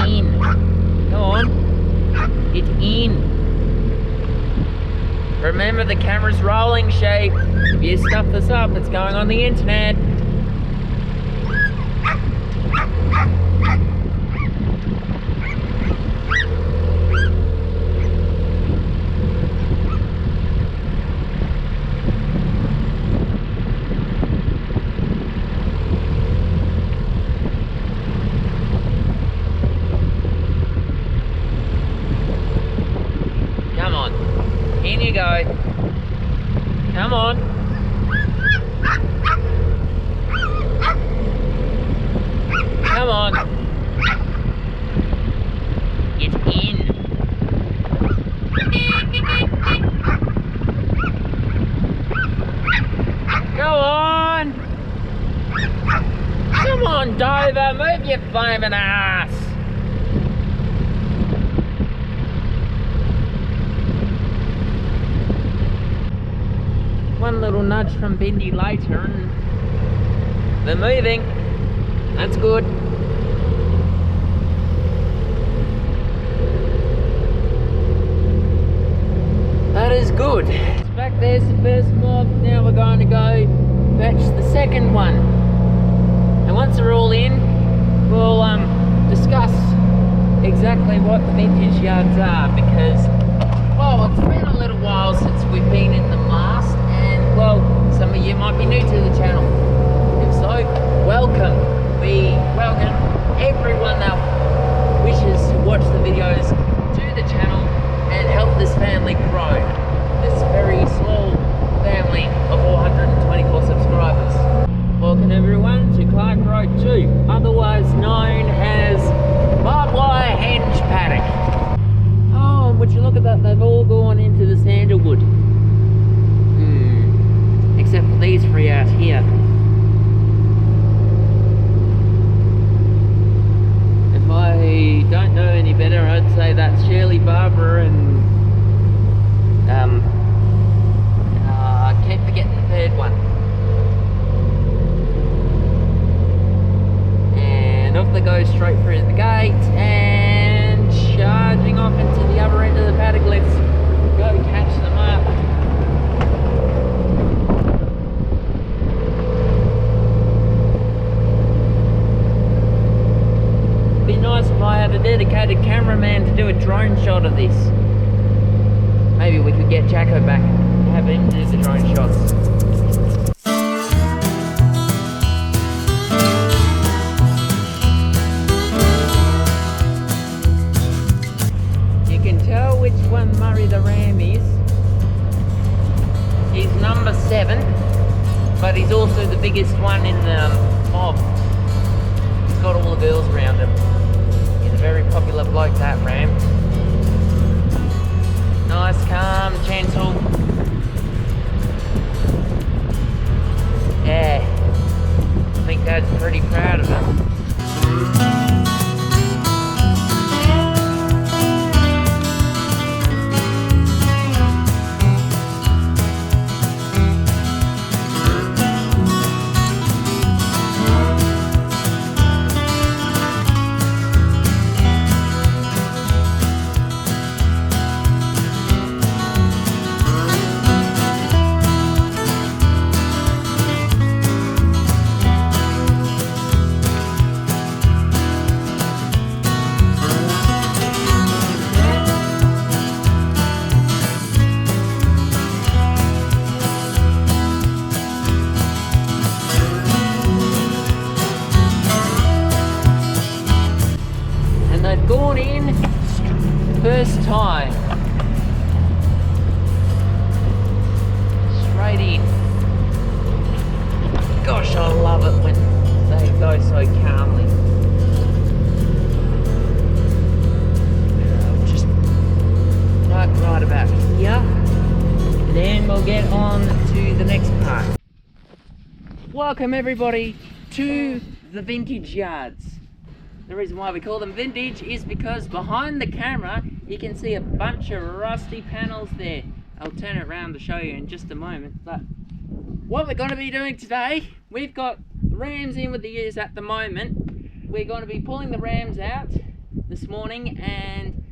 in. Go on. Get in. Remember, the camera's rolling, sheep. If you stuff this up, it's going on the internet. Come on. In you go. Come on. Come on. Get in. Go on. Come on, Dover. Move your flaming ass. One little nudge from Bindi later and they're moving. That's good. That is good. Back there's the first mob. Now we're going to go fetch the second one. And once they're all in, we'll discuss exactly what the vintage yards are, because, well, it's been a little while since we've been in them last. Well, some of you might be new to the channel. If so, welcome. We welcome everyone that wishes to watch the videos to the channel and help this family grow. This very small family of 424 subscribers. Welcome everyone to Clark Road 2, otherwise known as Barbed Wire Henge Paddock. Oh, and would you look at that, they've all gone into the sandalwood. Except for these three out here. If I don't know any better, I'd say that's Shirley, Barbara, and I keep forgetting the third one. And off they go straight through the gate and charging off into the other end of the paddock. Let's go catch them up. Nice if I had a dedicated cameraman to do a drone shot of this. Maybe we could get Jacko back and have him do the drone shots. You can tell which one Murray the Ram is. He's number 7, but he's also the biggest one in the mob. He's got all the girls around him. Very popular bloke, that Ram. Nice, calm, gentle. Yeah, I think Dad's pretty proud of him. Gone in first time. Straight in. Gosh, I love it when they go so calmly. Just right about here. Then we'll get on to the next part. Welcome everybody to the vintage yards. The reason why we call them vintage is because behind the camera you can see a bunch of rusty panels there. I'll turn it around to show you in just a moment. But what we're going to be doing today, we've got the rams in with the ears at the moment. We're going to be pulling the rams out. The this morning, and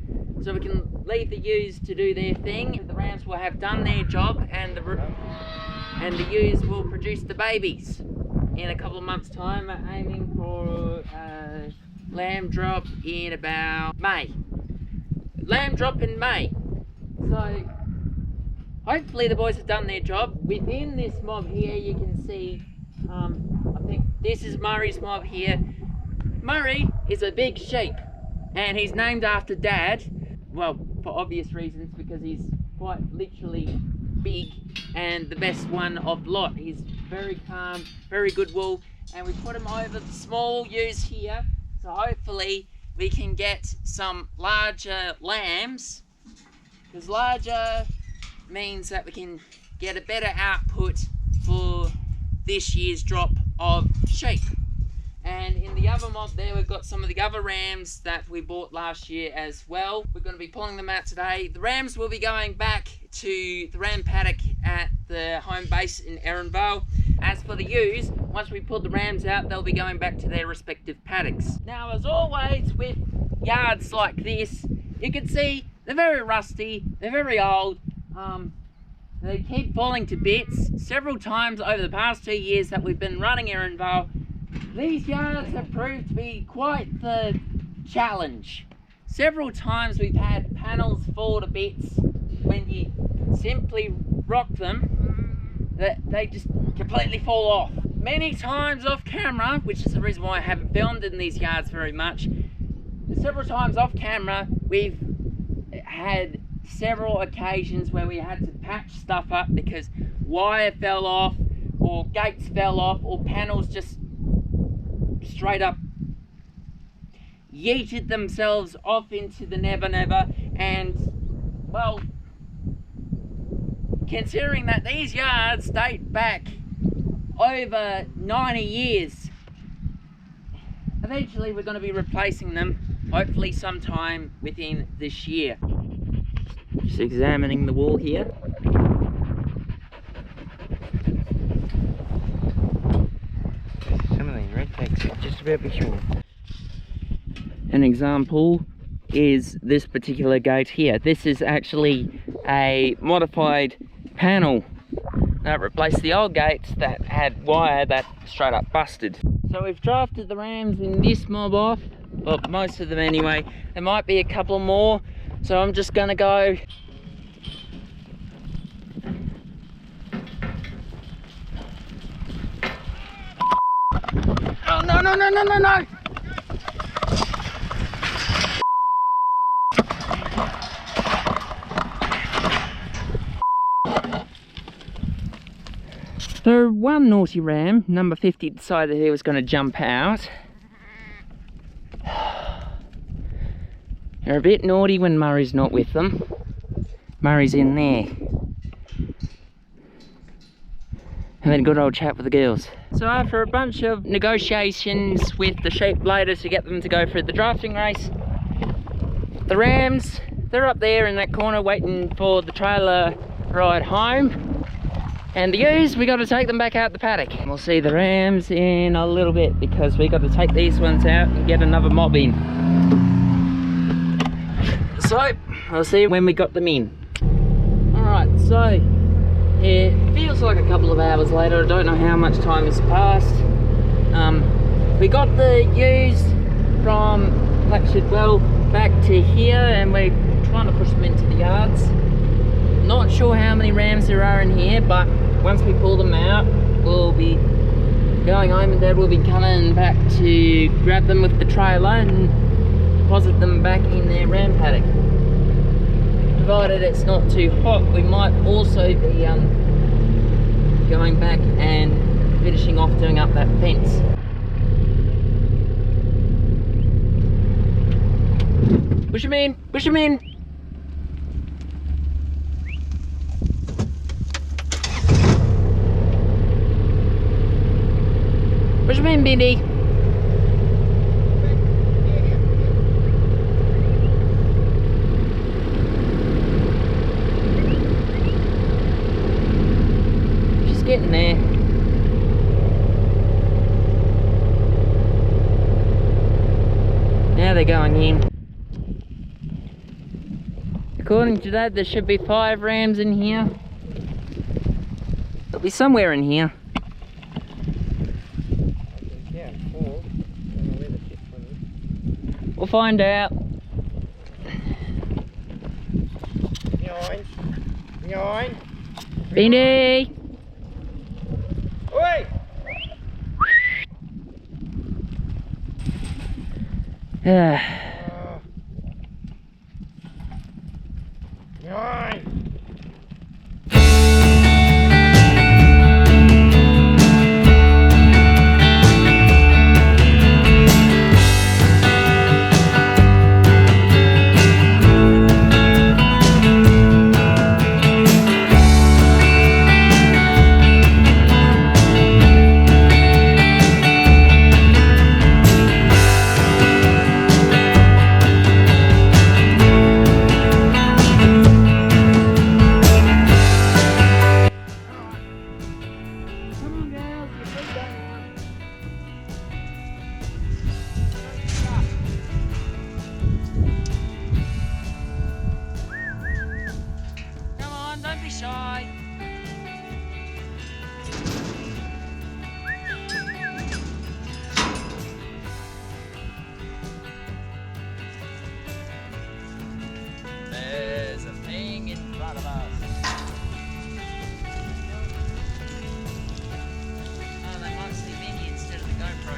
so we can leave the ewes to do their thing. The rams will have done their job, and the ewes will produce the babies in a couple of months' time. We're aiming for lamb drop in about May. Lamb drop in May. So hopefully the boys have done their job. Within this mob here, you can see, I think this is Murray's mob here. Murray is a big sheep, and he's named after Dad. Well, for obvious reasons, because he's quite literally big and the best one of the lot. He's very calm, very good wool, and we put him over the small ewes here, so hopefully we can get some larger lambs, because larger means that we can get a better output for this year's drop of sheep. And in the other mob there, we've got some of the other rams that we bought last year as well. We're going to be pulling them out today. The rams will be going back to the ram paddock at the home base in Erinvale. As for the ewes, once we pull the rams out, they'll be going back to their respective paddocks. Now, as always with yards like this, you can see they're very rusty, they're very old. They keep falling to bits. Several times over the past 2 years that we've been running Erinvale, these yards have proved to be quite the challenge. Several times we've had panels fall to bits when you simply rock them, that they just completely fall off. Many times off camera, which is the reason why I haven't filmed in these yards very much, several times off camera we've had several occasions where we had to patch stuff up because wire fell off, or gates fell off, or panels just straight up yeeted themselves off into the never never. And well, considering that these yards date back over 90 years, eventually we're going to be replacing them, hopefully sometime within this year. Just examining the wall here. Some of these red pegs are just about be sure. An example is this particular gate here. This is actually a modified panel that replaced the old gates that had wire that straight up busted. So we've drafted the rams in this mob off, well, most of them anyway. There might be a couple more, so I'm just gonna go oh no no no no no no! So one naughty ram, number 50, decided he was going to jump out. They're a bit naughty when Murray's not with them. Murray's in there. And then a good old chat with the girls. So after a bunch of negotiations with the sheep bladers to get them to go for the drafting race, the rams, they're up there in that corner waiting for the trailer ride home. And the ewes, we got to take them back out the paddock. We'll see the rams in a little bit because we got to take these ones out and get another mob in. So, I'll see when we got them in. Alright, so it feels like a couple of hours later. I don't know how much time has passed. We got the ewes from Well back to here, and we're trying to push them into the yards. Not sure how many rams there are in here, but once we pull them out, we'll be going home, and Dad will be coming back to grab them with the trailer and deposit them back in their ram paddock. Provided it's not too hot, we might also be going back and finishing off doing up that fence. Push him in, push him in. Push him in, Bindi. She's getting there. Now they're going in. According to that, there should be 5 rams in here. There'll be somewhere in here. Yeah, 4. I don't know where the 5th one is. We'll find out. Behind. Beanie! Oi! Behind. Shy. There's a thing in front of us. Oh, they might see Vinny instead of the GoPro.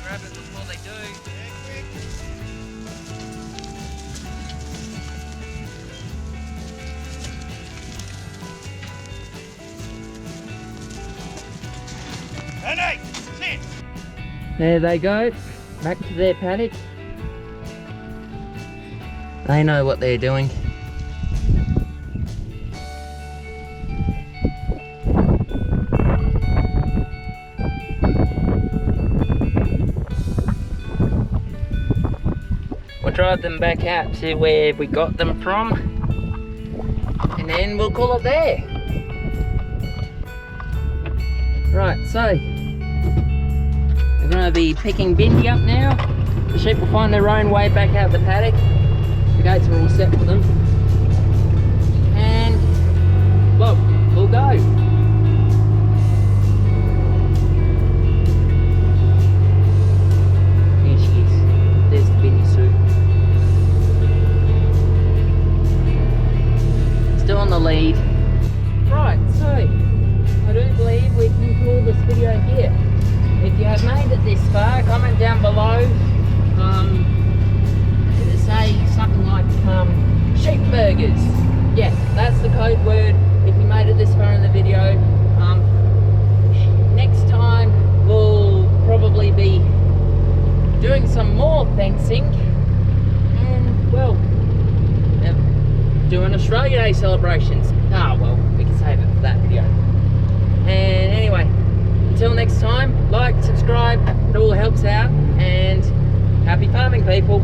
Grab it before they do. There they go, back to their paddock. They know what they're doing. We'll drive them back out to where we got them from, and then we'll call it there. Right, so we're going to be picking Bindi up now. The sheep will find their own way back out the paddock. The gates are all set for them. And look, we'll go. There she is. There's the Bindi suit. Still on the lead. Right, so I do believe we can call this video here. If you have made it this far, comment down below. Say something like sheep burgers. Yeah, that's the code word if you made it this far in the video. Next time we'll probably be doing some more fencing and, well, doing Australia Day celebrations. Ah, well, we can save it for that video. And anyway, until next time, like, subscribe, it all helps out, and happy farming, people.